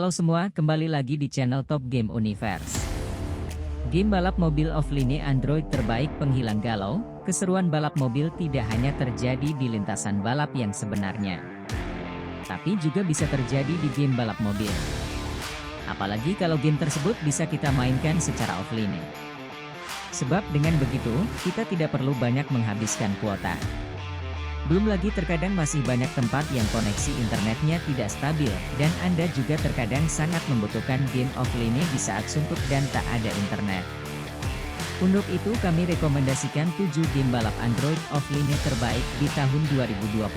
Halo semua, kembali lagi di channel Top Game Universe. Game balap mobil offline Android terbaik penghilang galau. Keseruan balap mobil tidak hanya terjadi di lintasan balap yang sebenarnya, tapi juga bisa terjadi di game balap mobil. Apalagi kalau game tersebut bisa kita mainkan secara offline. Sebab dengan begitu, kita tidak perlu banyak menghabiskan kuota. Belum lagi terkadang masih banyak tempat yang koneksi internetnya tidak stabil, dan Anda juga terkadang sangat membutuhkan game offline di saat suntuk dan tak ada internet. Untuk itu kami rekomendasikan 7 game balap Android offline terbaik di tahun 2023.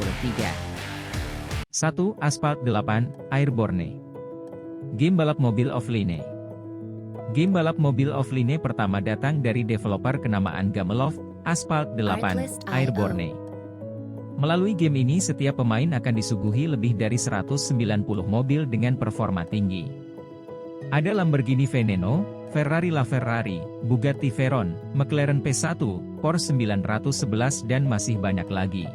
1. Asphalt 8, Airborne. Game balap mobil offline. Game balap mobil offline pertama datang dari developer kenamaan Gameloft, Asphalt 8, Airborne. Melalui game ini setiap pemain akan disuguhi lebih dari 190 mobil dengan performa tinggi. Ada Lamborghini Veneno, Ferrari LaFerrari, Bugatti Veyron, McLaren P1, Porsche 911 dan masih banyak lagi.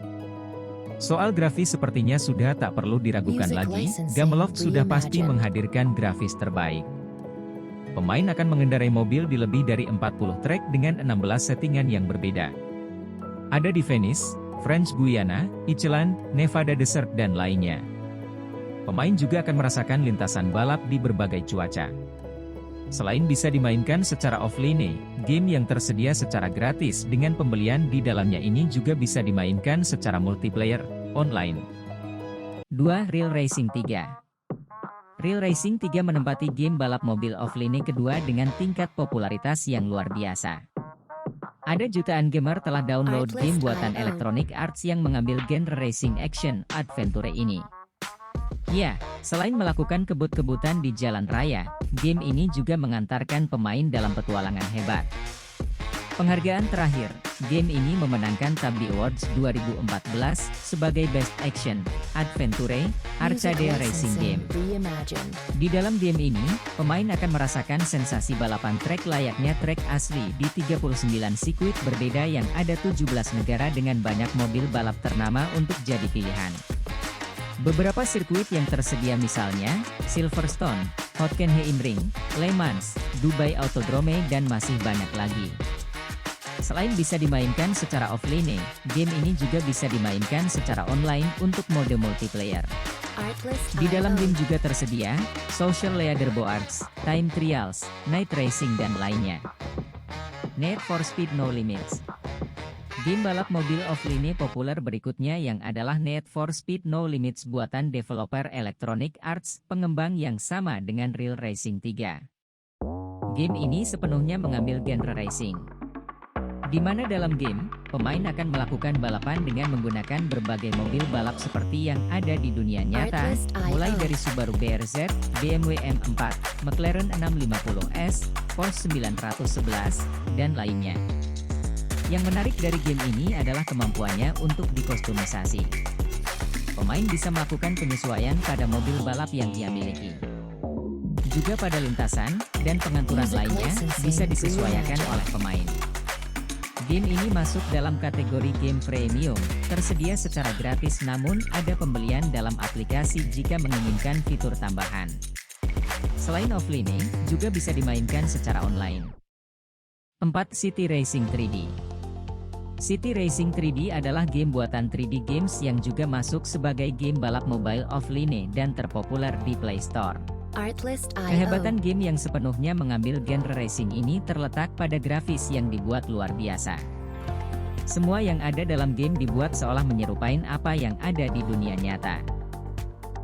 Soal grafis sepertinya sudah tak perlu diragukan lagi, Gameloft sudah pasti menghadirkan grafis terbaik. Pemain akan mengendarai mobil di lebih dari 40 trek dengan 16 settingan yang berbeda. Ada di Venice, French Guiana, Iceland, Nevada Desert dan lainnya. Pemain juga akan merasakan lintasan balap di berbagai cuaca. Selain bisa dimainkan secara offline, game yang tersedia secara gratis dengan pembelian di dalamnya ini juga bisa dimainkan secara multiplayer, online. 2. Real Racing 3. Real Racing 3 menempati game balap mobil offline kedua dengan tingkat popularitas yang luar biasa. Ada jutaan gamer telah download game buatan Electronic Arts yang mengambil genre racing action adventure ini. Ya, selain melakukan kebut-kebutan di jalan raya, game ini juga mengantarkan pemain dalam petualangan hebat. Penghargaan terakhir, game ini memenangkan Tabby Awards 2014 sebagai Best Action Adventure Arcade Racing Game. Di dalam game ini, pemain akan merasakan sensasi balapan trek layaknya trek asli di 39 sirkuit berbeda yang ada 17 negara dengan banyak mobil balap ternama untuk jadi pilihan. Beberapa sirkuit yang tersedia misalnya, Silverstone, Hockenheimring, Le Mans, Dubai Autodrome dan masih banyak lagi. Selain bisa dimainkan secara offline, game ini juga bisa dimainkan secara online untuk mode multiplayer. Di dalam game juga tersedia social leaderboards, time trials, night racing dan lainnya. Need for Speed No Limits. Game balap mobil offline populer berikutnya yang adalah Need for Speed No Limits buatan developer Electronic Arts, pengembang yang sama dengan Real Racing 3. Game ini sepenuhnya mengambil genre racing, di mana dalam game, pemain akan melakukan balapan dengan menggunakan berbagai mobil balap seperti yang ada di dunia nyata, mulai dari Subaru BRZ, BMW M4, McLaren 650S, Porsche 911, dan lainnya. Yang menarik dari game ini adalah kemampuannya untuk dikostumisasi. Pemain bisa melakukan penyesuaian pada mobil balap yang ia miliki. Juga pada lintasan, dan pengaturan lainnya, bisa disesuaikan oleh pemain. Game ini masuk dalam kategori game premium, tersedia secara gratis namun ada pembelian dalam aplikasi jika menginginkan fitur tambahan. Selain offline, juga bisa dimainkan secara online. 4. City Racing 3D. City Racing 3D adalah game buatan 3D Games yang juga masuk sebagai game balap mobile offline dan terpopuler di Play Store. Kehebatan game yang sepenuhnya mengambil genre racing ini terletak pada grafis yang dibuat luar biasa. Semua yang ada dalam game dibuat seolah menyerupai apa yang ada di dunia nyata.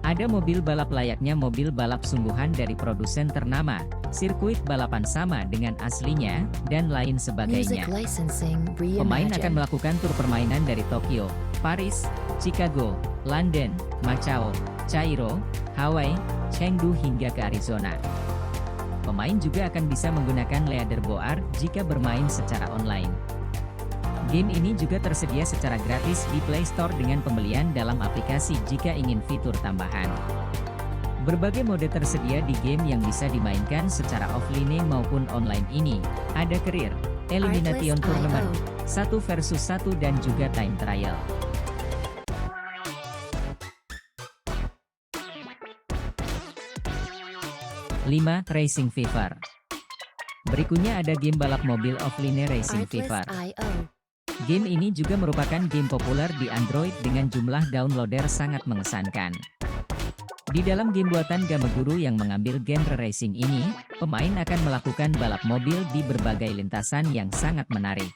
Ada mobil balap layaknya mobil balap sungguhan dari produsen ternama, sirkuit balapan sama dengan aslinya, dan lain sebagainya. Pemain akan melakukan tur permainan dari Tokyo, Paris, Chicago, London, Macau, Cairo, Hawaii, Chengdu hingga ke Arizona. Pemain juga akan bisa menggunakan leaderboard jika bermain secara online. Game ini juga tersedia secara gratis di Play Store dengan pembelian dalam aplikasi jika ingin fitur tambahan. Berbagai mode tersedia di game yang bisa dimainkan secara offline maupun online ini. Ada career, elimination tournament, 1 versus 1 dan juga time trial. 5. Racing Fever. Berikutnya ada game balap mobil offline Racing Fever. Game ini juga merupakan game populer di Android dengan jumlah downloader sangat mengesankan. Di dalam game buatan Gameguru yang mengambil genre racing ini, pemain akan melakukan balap mobil di berbagai lintasan yang sangat menarik.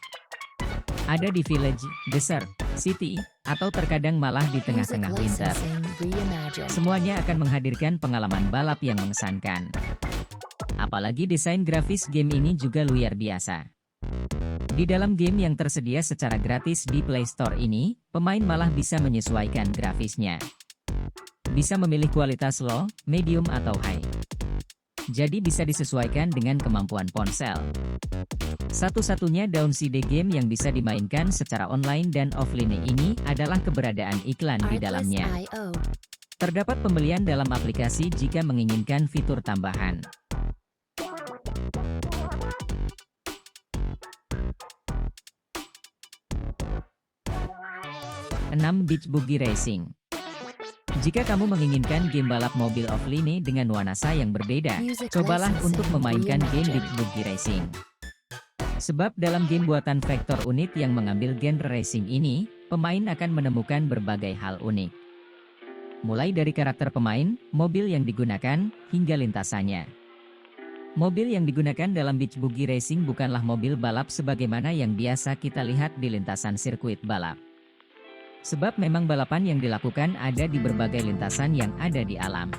Ada di village, desert, city, atau terkadang malah di tengah-tengah winter. Semuanya akan menghadirkan pengalaman balap yang mengesankan. Apalagi desain grafis game ini juga luar biasa. Di dalam game yang tersedia secara gratis di Play Store ini, pemain malah bisa menyesuaikan grafisnya. Bisa memilih kualitas low, medium, atau high. Jadi bisa disesuaikan dengan kemampuan ponsel. Satu-satunya downside game yang bisa dimainkan secara online dan offline ini adalah keberadaan iklan di dalamnya. Terdapat pembelian dalam aplikasi jika menginginkan fitur tambahan. 6. Beach Buggy Racing. Jika kamu menginginkan game balap mobil offline dengan nuansa yang berbeda, cobalah untuk memainkan game Beach Buggy Racing. Sebab dalam game buatan Vector Unit yang mengambil genre racing ini, pemain akan menemukan berbagai hal unik. Mulai dari karakter pemain, mobil yang digunakan, hingga lintasannya. Mobil yang digunakan dalam Beach Buggy Racing bukanlah mobil balap sebagaimana yang biasa kita lihat di lintasan sirkuit balap. Sebab memang balapan yang dilakukan ada di berbagai lintasan yang ada di alam.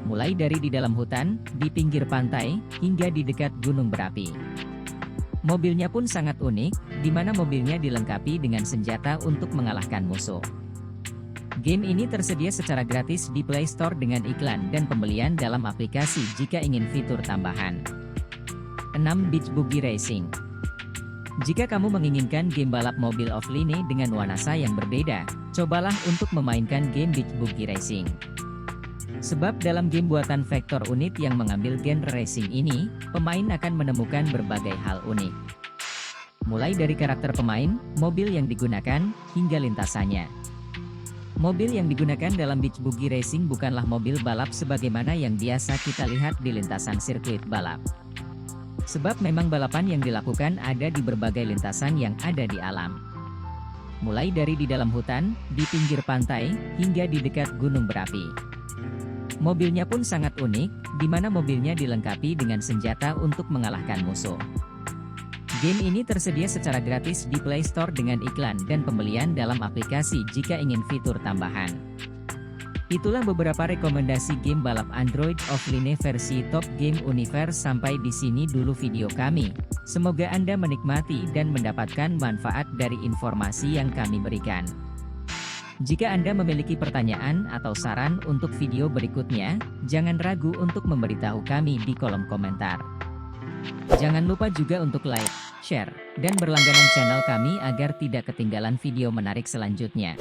Mulai dari di dalam hutan, di pinggir pantai, hingga di dekat gunung berapi. Mobilnya pun sangat unik, di mana mobilnya dilengkapi dengan senjata untuk mengalahkan musuh. Game ini tersedia secara gratis di Play Store dengan iklan dan pembelian dalam aplikasi jika ingin fitur tambahan. 6. Beach Buggy Racing. Jika kamu menginginkan game balap mobil offline dengan nuansa yang berbeda, cobalah untuk memainkan game Beach Buggy Racing. Sebab dalam game buatan Vector Unit yang mengambil genre racing ini, pemain akan menemukan berbagai hal unik. Mulai dari karakter pemain, mobil yang digunakan, hingga lintasannya. Mobil yang digunakan dalam Beach Buggy Racing bukanlah mobil balap sebagaimana yang biasa kita lihat di lintasan sirkuit balap. Sebab memang balapan yang dilakukan ada di berbagai lintasan yang ada di alam. Mulai dari di dalam hutan, di pinggir pantai, hingga di dekat gunung berapi. Mobilnya pun sangat unik, di mana mobilnya dilengkapi dengan senjata untuk mengalahkan musuh. Game ini tersedia secara gratis di Play Store dengan iklan dan pembelian dalam aplikasi jika ingin fitur tambahan. Itulah beberapa rekomendasi game balap Android offline versi Top Game Universe. Sampai di sini dulu video kami. Semoga Anda menikmati dan mendapatkan manfaat dari informasi yang kami berikan. Jika Anda memiliki pertanyaan atau saran untuk video berikutnya, jangan ragu untuk memberitahu kami di kolom komentar. Jangan lupa juga untuk like, share, dan berlangganan channel kami agar tidak ketinggalan video menarik selanjutnya.